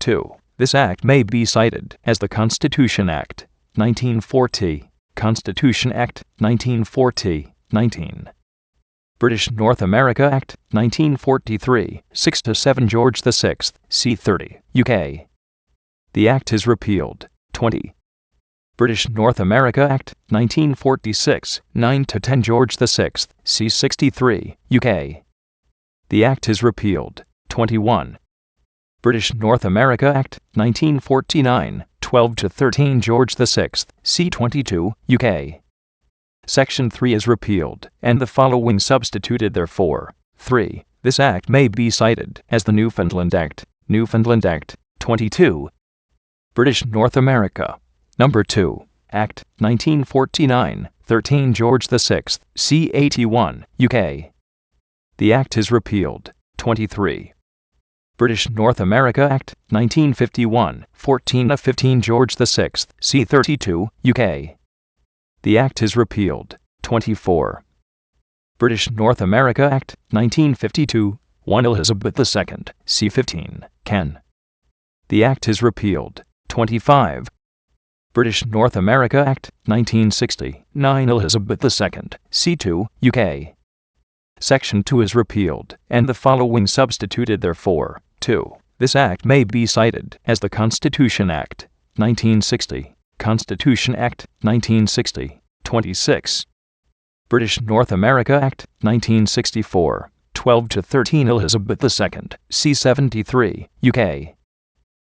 2. This Act may be cited as the Constitution Act, 1940, Constitution Act, 1940, 19. British North America Act, 1943, 6-7 George VI, c. 30, UK. The Act is repealed. 20. British North America Act, 1946, 9-10 George VI, c. 63, UK. The Act is repealed. 21. British North America Act, 1949, 12-13 George VI, c. 22, UK. Section 3 is repealed, and the following substituted therefor. 3. This Act may be cited as the Newfoundland Act, 22. British North America. Number 2. Act, 1949, 13 George VI, c. 81, UK. The Act is repealed. 23. British North America Act, 1951, 14-15 George VI, c. 32, UK. The Act is repealed. 24. British North America Act, 1952, 1 Elizabeth II, c. 15, Ken. The Act is repealed. 25. British North America Act, 1960, 9 Elizabeth II, c. 2, UK. Section 2 is repealed, and the following substituted therefor. 2. This Act may be cited as the Constitution Act, 1960, Constitution Act, 1960, 26. British North America Act, 1964, 12-13 Elizabeth II, c. 73, UK.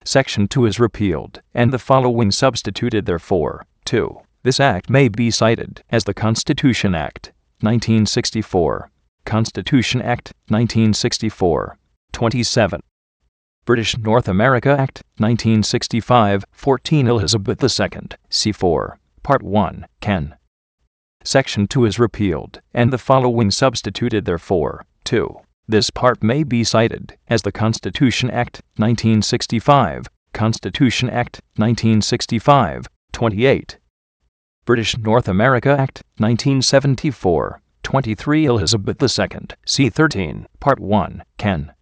Section 2 is repealed, and the following substituted therefor. 2. This Act may be cited as the Constitution Act, 1964, Constitution Act, 1964, 27. British North America Act, 1965, 14 Elizabeth II, c. 4, Part 1, Ken. Section 2 is repealed, and the following substituted therefor. 2. This part may be cited as the Constitution Act, 1965, Constitution Act, 1965, 28. British North America Act, 1974, 23 Elizabeth II, c. 13, Part 1, Ken.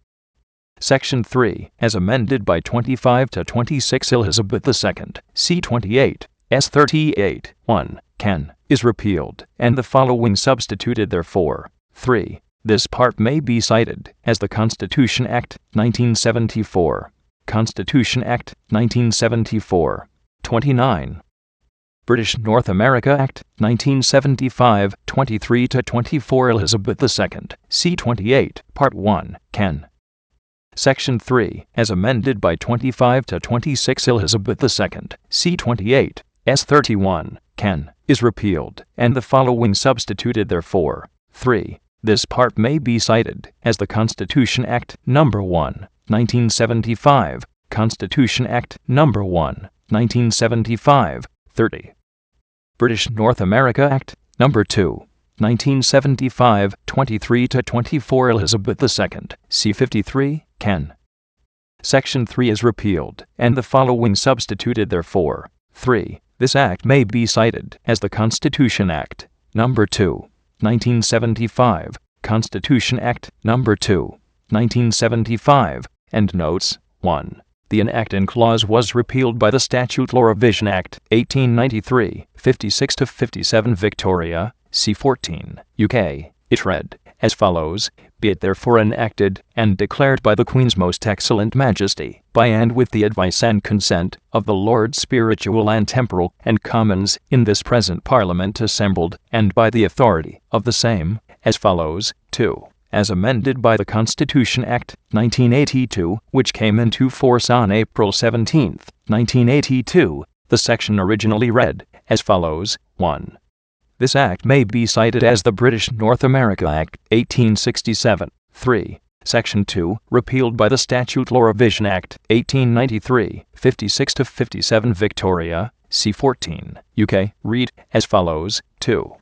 Section 3, as amended by 25-26 Elizabeth II, c. 28, s. 38, 1, Ken, is repealed, and the following substituted therefor. 3. This part may be cited as the Constitution Act, 1974, Constitution Act, 1974, 29. British North America Act, 1975, 23-24 Elizabeth II, c. 28, Part 1, Ken. Section 3, as amended by 25-26 Elizabeth II, c. 28, s. 31, Ken, is repealed, and the following substituted therefor. 3. This part may be cited as the Constitution Act, No. 1, 1975, Constitution Act, No. 1, 1975, 30. British North America Act, No. 2, 1975, 23-24 Elizabeth II, c. 53, Ken. Section 3 is repealed, and the following substituted therefor. 3. This Act may be cited as the Constitution Act, No. 2, 1975, Constitution Act, No. 2, 1975, and notes. 1. The enacting clause was repealed by the Statute Law Revision Act, 1893, 56-57 Victoria, c. 14, UK. It read as follows: Be it therefore enacted and declared by the Queen's Most Excellent Majesty, by and with the advice and consent of the Lords Spiritual and Temporal and Commons in this present Parliament assembled, and by the authority of the same, as follows. 2. As amended by the Constitution Act, 1982, which came into force on April 17, 1982, the section originally read as follows. 1. This Act may be cited as the British North America Act, 1867. 3. Section 2, repealed by the Statute Law Revision Act, 1893, 56-57 Victoria, c. 14, UK, read as follows. 2.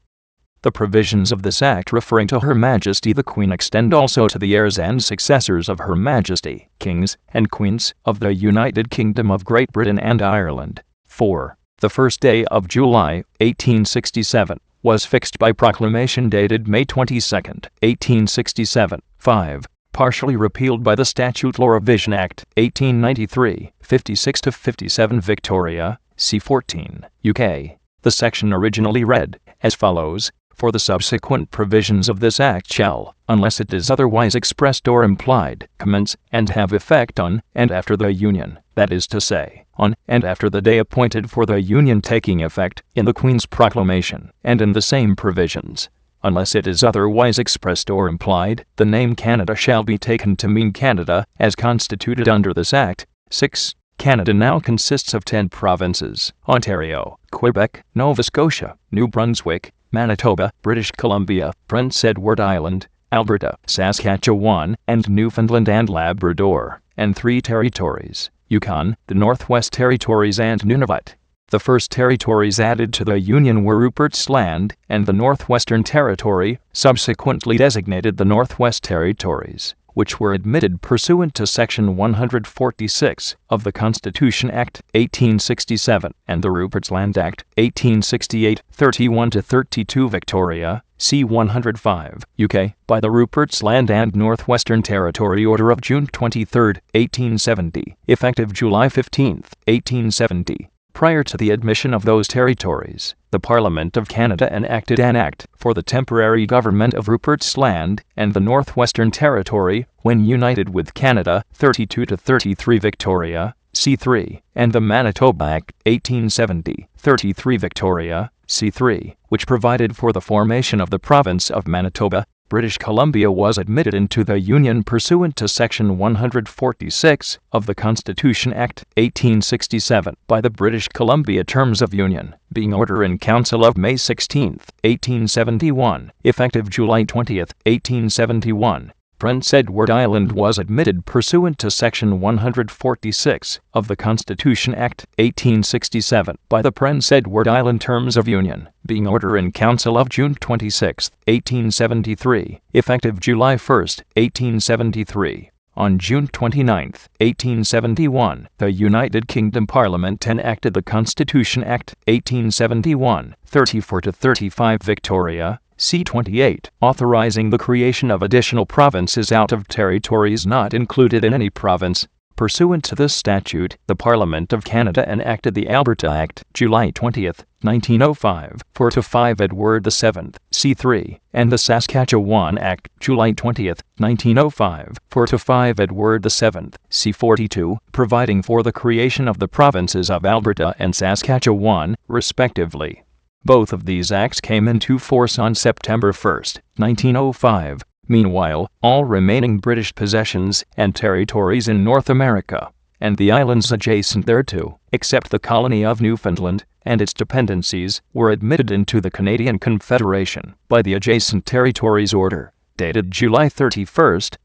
The provisions of this Act referring to Her Majesty the Queen extend also to the heirs and successors of Her Majesty, Kings and Queens of the United Kingdom of Great Britain and Ireland. 4. The first day of July, 1867, was fixed by proclamation dated May 22, 1867. 5. partially repealed by the Statute Law Revision Act, 1893, 56-57 Victoria, C14, UK. The section originally read as follows: "For the subsequent provisions of this Act shall, unless it is otherwise expressed or implied, commence and have effect on and after the Union, that is to say, on and after the day appointed for the Union taking effect in the Queen's Proclamation, and in the same provisions. Unless it is otherwise expressed or implied, the name Canada shall be taken to mean Canada as constituted under this Act." 6. Canada now consists of 10 provinces: Ontario, Quebec, Nova Scotia, New Brunswick, Manitoba, British Columbia, Prince Edward Island, Alberta, Saskatchewan, and Newfoundland and Labrador, and 3 territories: Yukon, the Northwest Territories, and Nunavut. The first territories added to the Union were Rupert's Land and the Northwestern Territory, subsequently designated the Northwest Territories, which were admitted pursuant to Section 146 of the Constitution Act, 1867, and the Rupert's Land Act, 1868, 31-32 Victoria, C-105, UK, by the Rupert's Land and Northwestern Territory Order of June 23, 1870, effective July 15, 1870. Prior to the admission of those territories, the Parliament of Canada enacted an Act for the temporary government of Rupert's Land and the Northwestern Territory when united with Canada, 32-33 Victoria, C3, and the Manitoba Act, 1870, 33 Victoria, C3, which provided for the formation of the province of Manitoba. British Columbia was admitted into the Union pursuant to Section 146 of the Constitution Act, 1867, by the British Columbia Terms of Union, being Order in Council of May 16, 1871, effective July 20, 1871. Prince Edward Island was admitted pursuant to Section 146 of the Constitution Act, 1867, by the Prince Edward Island Terms of Union, being Order in Council of June 26, 1873, effective July 1, 1873. On June 29, 1871, the United Kingdom Parliament enacted the Constitution Act, 1871, 34-35 Victoria, C-28, authorizing the creation of additional provinces out of territories not included in any province. Pursuant to this statute, the Parliament of Canada enacted the Alberta Act, July 20, 1905, 4-5 Edward VII, C3, and the Saskatchewan Act, July 20, 1905, 4-5 Edward VII, C42, providing for the creation of the provinces of Alberta and Saskatchewan, respectively. Both of these acts came into force on September 1, 1905. Meanwhile, all remaining British possessions and territories in North America, and the islands adjacent thereto, except the colony of Newfoundland and its dependencies, were admitted into the Canadian Confederation by the Adjacent Territories Order, dated July 31,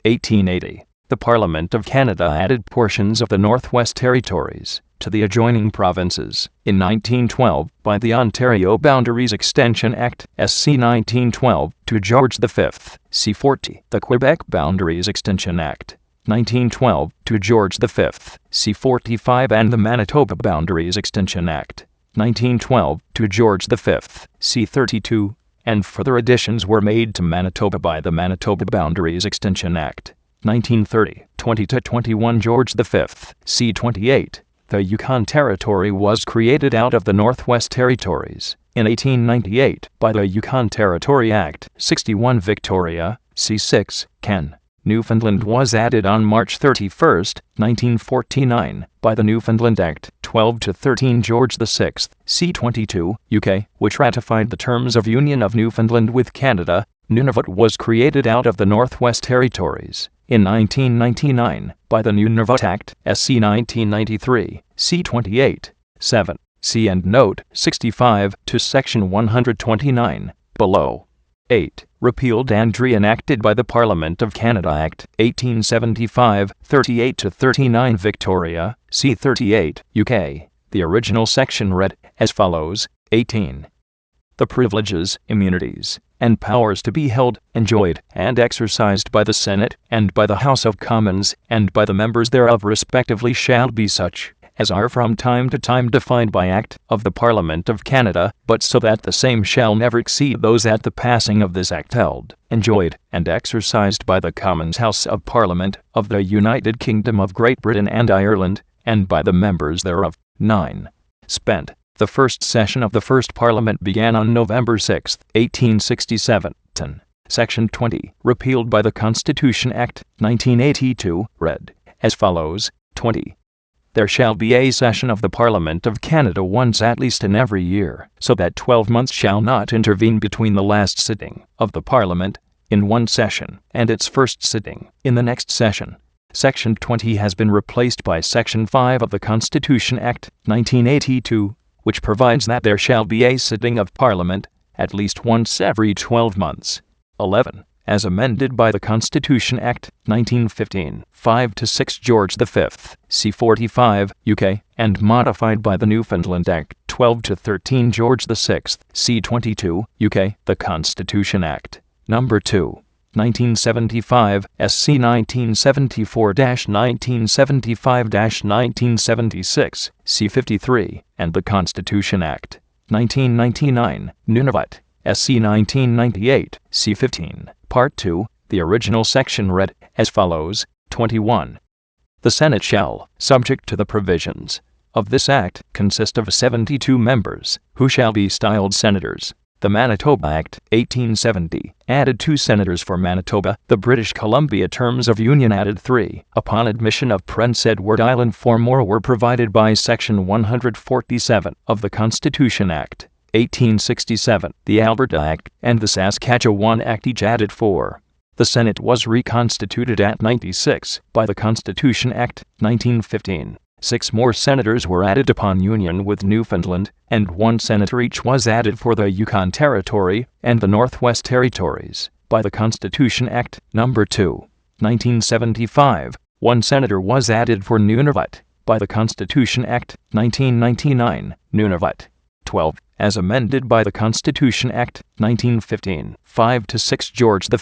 1880. The Parliament of Canada added portions of the Northwest Territories to the adjoining provinces in 1912 by the Ontario Boundaries Extension Act, SC 1912, to George V, C40, the Quebec Boundaries Extension Act, 1912, to George V, C45, and the Manitoba Boundaries Extension Act, 1912, to George V, C32, and further additions were made to Manitoba by the Manitoba Boundaries Extension Act, 1930, 20-21 George V, C28. The Yukon Territory was created out of the Northwest Territories in 1898 by the Yukon Territory Act, 61 Victoria, C6, Ken. Newfoundland was added on March 31, 1949, by the Newfoundland Act, 12-13 George VI, C22, UK, which ratified the Terms of Union of Newfoundland with Canada. Nunavut was created out of the Northwest Territories in 1999 by the Nunavut Act, SC 1993, C28, 7. See and note 65 to Section 129, below. 8. Repealed and re-enacted by the Parliament of Canada Act, 1875, 38-39 Victoria, C38, UK. The original section read as follows: 18. The privileges, immunities, and powers to be held, enjoyed, and exercised by the Senate, and by the House of Commons, and by the members thereof respectively shall be such, as are from time to time defined by Act of the Parliament of Canada, but so that the same shall never exceed those at the passing of this Act held, enjoyed, and exercised by the Commons House of Parliament of the United Kingdom of Great Britain and Ireland, and by the members thereof. 9. Spent. The first session of the first Parliament began on November 6, 1867. 10. Section 20, repealed by the Constitution Act, 1982, read as follows. 20. There shall be a session of the Parliament of Canada once at least in every year, so that 12 months shall not intervene between the last sitting of the Parliament in one session and its first sitting in the next session. Section 20 has been replaced by Section 5 of the Constitution Act, 1982, which provides that there shall be a sitting of Parliament at least once every 12 months. 11. As amended by the Constitution Act, 1915, 5-6 George V, C45, UK, and modified by the Newfoundland Act, 12-13 George VI, C22, UK, the Constitution Act. Number 2. 1975, SC 1974-1975-1976, C53, and the Constitution Act. 1999, Nunavut, SC 1998, C15, Part 2, the original section read as follows. 21. The Senate shall, subject to the provisions of this Act, consist of 72 members, who shall be styled senators. The Manitoba Act, 1870, added 2 senators for Manitoba. The British Columbia Terms of Union added 3. Upon admission of Prince Edward Island, 4 more were provided by Section 147 of the Constitution Act, 1867, the Alberta Act, and the Saskatchewan Act each added 4. The Senate was reconstituted at 96 by the Constitution Act, 1915. 6 more senators were added upon union with Newfoundland, and 1 senator each was added for the Yukon Territory and the Northwest Territories by the Constitution Act, Number 2. 1975, 1 senator was added for Nunavut by the Constitution Act, 1999, Nunavut. 12. As amended by the Constitution Act, 1915, 5-6 George V,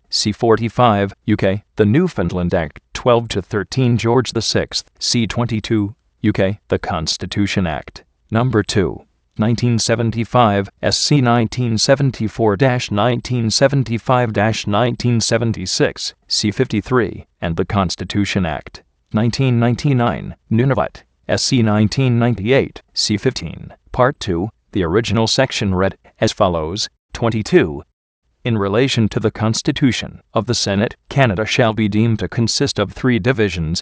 C45, UK, the Newfoundland Act, 12-13 George VI, C22, UK, the Constitution Act. Number 2. 1975, SC 1974-1975-1976, C53, and the Constitution Act. 1999, Nunavut, SC 1998, C15, Part 2, the original section read as follows. 22. In relation to the Constitution of the Senate, Canada shall be deemed to consist of 3 divisions,